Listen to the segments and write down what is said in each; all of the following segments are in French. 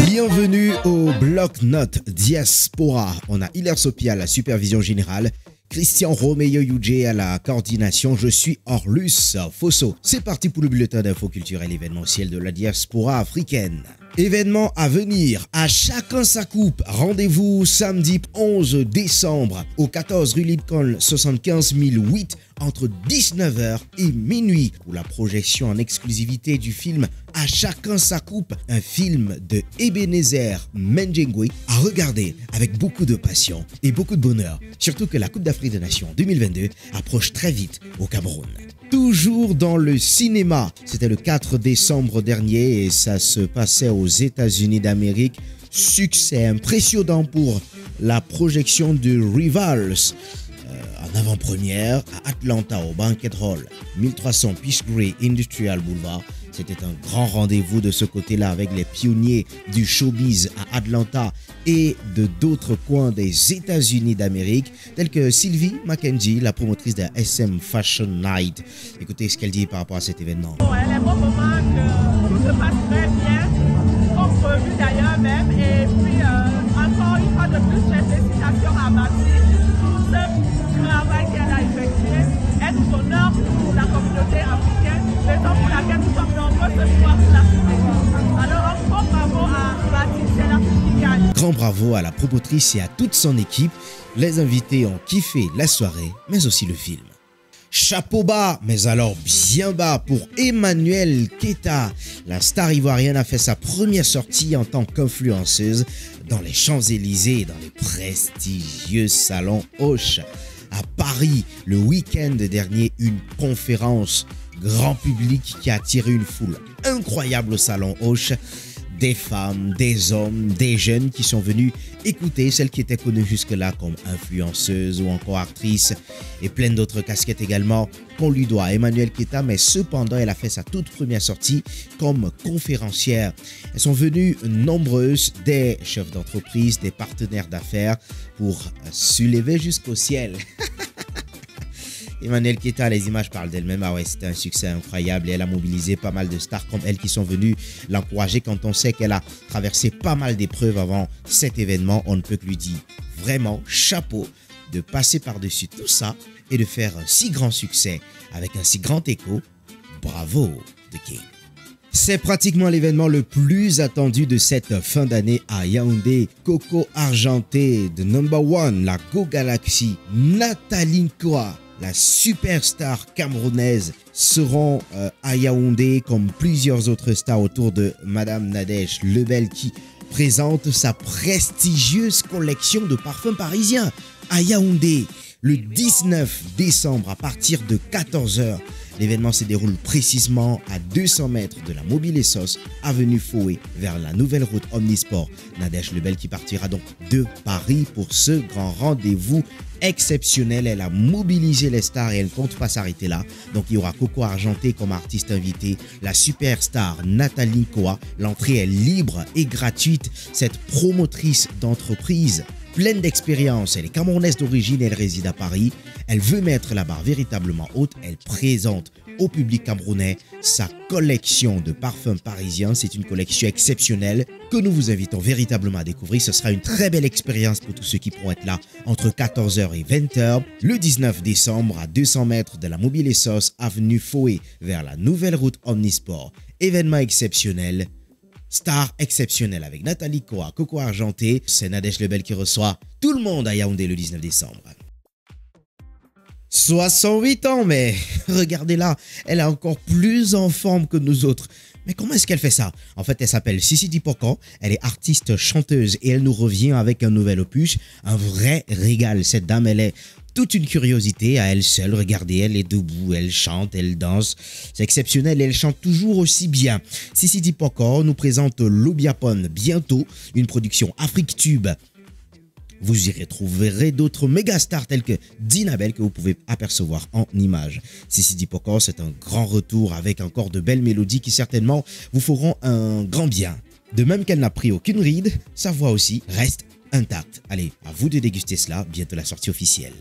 Bienvenue au bloc-notes Diaspora. On a Hilaire Sopi à la supervision générale, Christian Romeyo Yuge à la coordination. Je suis Orlus Fosso. C'est parti pour le bulletin d'info culturel événementiel de la diaspora africaine. Événements à venir, à chacun sa coupe. Rendez-vous samedi 11 décembre au 14 rue Lincoln 75 008 entre 19h et minuit pour la projection en exclusivité du film À chacun sa coupe, un film de Ebenezer Menjengwe à regarder avec beaucoup de passion et beaucoup de bonheur. Surtout que la Coupe d'Afrique des Nations 2022 approche très vite au Cameroun. Toujours dans le cinéma, c'était le 4 décembre dernier et ça se passait aux États-Unis d'Amérique. Succès impressionnant pour la projection de Rivals en avant-première à Atlanta au Banquet Hall, 1300 Peachtree Industrial Boulevard. C'était un grand rendez-vous de ce côté-là avec les pionniers du showbiz à Atlanta et de d'autres coins des États-Unis d'Amérique, tels que Sylvie McKenzie, la promotrice de SM Fashion Night. Écoutez ce qu'elle dit par rapport à cet événement. Elle est bon moment que tout se passe très bien, comme prévu d'ailleurs même. Et puis, encore une fois de plus, les félicitations à Mathilde pour ce travail qu'elle a effectué. Elle nous honore pour la communauté africaine, raison pour laquelle nous sommes nombreux ce soir pour la soutenir. Alors, un grand bravo à Mathilde, c'est l'Afrique qui gagne. Grand bravo à la promotrice et à toute son équipe. Les invités ont kiffé la soirée, mais aussi le film. Chapeau bas, mais alors bien bas pour Emmanuel Keita. La star ivoirienne a fait sa première sortie en tant qu'influenceuse dans les Champs-Élysées et dans les prestigieux salons Hoche. À Paris, le week-end dernier, une conférence grand public qui a attiré une foule incroyable au salon Hoche. Des femmes, des hommes, des jeunes qui sont venus écouter celle qui était connue jusque-là comme influenceuse ou encore actrice et plein d'autres casquettes également qu'on lui doit à Emmanuel Keita, mais cependant elle a fait sa toute première sortie comme conférencière. Elles sont venues nombreuses, des chefs d'entreprise, des partenaires d'affaires pour s'élever jusqu'au ciel. Emmanuel Keita, les images parlent d'elle-même. Ah ouais, c'était un succès incroyable et elle a mobilisé pas mal de stars comme elle qui sont venues l'encourager quand on sait qu'elle a traversé pas mal d'épreuves avant cet événement. On ne peut que lui dire vraiment chapeau de passer par-dessus tout ça et de faire un si grand succès avec un si grand écho. Bravo, The King. C'est pratiquement l'événement le plus attendu de cette fin d'année à Yaoundé. Coco Argenté de Number One, la Go Galaxy, Nathalie Nkoa, la superstar camerounaise, seront à Yaoundé comme plusieurs autres stars autour de Madame Nadège Lebel qui présente sa prestigieuse collection de parfums parisiens à Yaoundé le 19 décembre à partir de 14h. L'événement se déroule précisément à 200 mètres de la Mobile et Sauce, avenue Foué, vers la nouvelle route Omnisport. Nadège Lebel qui partira donc de Paris pour ce grand rendez-vous exceptionnel. Elle a mobilisé les stars et elle ne compte pas s'arrêter là. Donc il y aura Coco Argenté comme artiste invité, la superstar Nathalie Nkoa. L'entrée est libre et gratuite. Cette promotrice d'entreprise pleine d'expérience, elle est camerounaise d'origine, elle réside à Paris. Elle veut mettre la barre véritablement haute. Elle présente au public camerounais sa collection de parfums parisiens. C'est une collection exceptionnelle que nous vous invitons véritablement à découvrir. Ce sera une très belle expérience pour tous ceux qui pourront être là entre 14h et 20h le 19 décembre à 200 mètres de la Mobile et Sauce, avenue Foué, vers la nouvelle route Omnisport. Événement exceptionnel. Star exceptionnelle avec Nathalie Nkoa, Coco Argenté. C'est Nadège Lebel qui reçoit tout le monde à Yaoundé le 19 décembre. 68 ans, mais regardez-la, elle est encore plus en forme que nous autres. Mais comment est-ce qu'elle fait ça? En fait, elle s'appelle Sissi Dipokan, elle est artiste chanteuse et elle nous revient avec un nouvel opus, un vrai régal. Cette dame, elle est toute une curiosité à elle seule. Regardez, elle est debout, elle chante, elle danse. C'est exceptionnel et elle chante toujours aussi bien. Sissi Dipokan nous présente Lobiapon bientôt, une production Afrique Tube Vous y retrouverez d'autres méga stars tels que Dinabel que vous pouvez apercevoir en images. Sissi Dipoko, c'est un grand retour avec encore de belles mélodies qui certainement vous feront un grand bien. De même qu'elle n'a pris aucune ride, sa voix aussi reste intacte. Allez, à vous de déguster cela, bientôt la sortie officielle.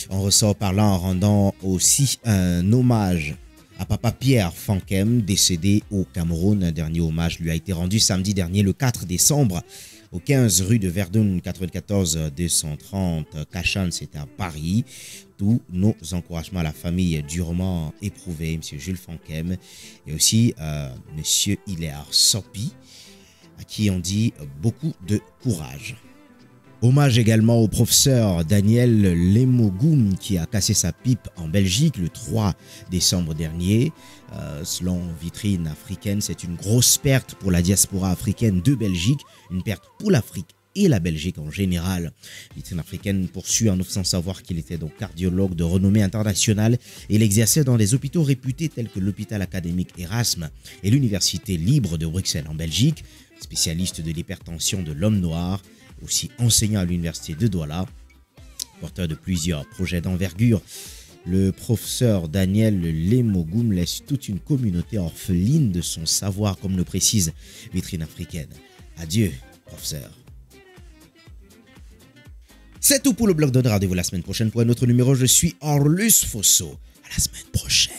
On ressort par là en rendant aussi un hommage à Papa Pierre Fankem, décédé au Cameroun. Un dernier hommage lui a été rendu samedi dernier, le 4 décembre, au 15 rue de Verdun, 94 230 Cachan, c'était à Paris. Tous nos encouragements à la famille durement éprouvée, M. Jules Fankem, et aussi M. Hilaire Sopi, à qui on dit beaucoup de courage. Hommage également au professeur Daniel Lemogoum qui a cassé sa pipe en Belgique le 3 décembre dernier. Selon Vitrine Africaine, c'est une grosse perte pour la diaspora africaine de Belgique, une perte pour l'Afrique et la Belgique en général. Vitrine Africaine poursuit en nous faisant savoir qu'il était donc cardiologue de renommée internationale et il exerçait dans des hôpitaux réputés tels que l'hôpital académique Erasme et l'université libre de Bruxelles en Belgique, spécialiste de l'hypertension de l'homme noir, aussi enseignant à l'université de Douala, porteur de plusieurs projets d'envergure. Le professeur Daniel Lemogoum laisse toute une communauté orpheline de son savoir, comme le précise Vitrine Africaine. Adieu, professeur. C'est tout pour le blog de rendez-vous la semaine prochaine pour un autre numéro. Je suis Orlus Fosso. À la semaine prochaine.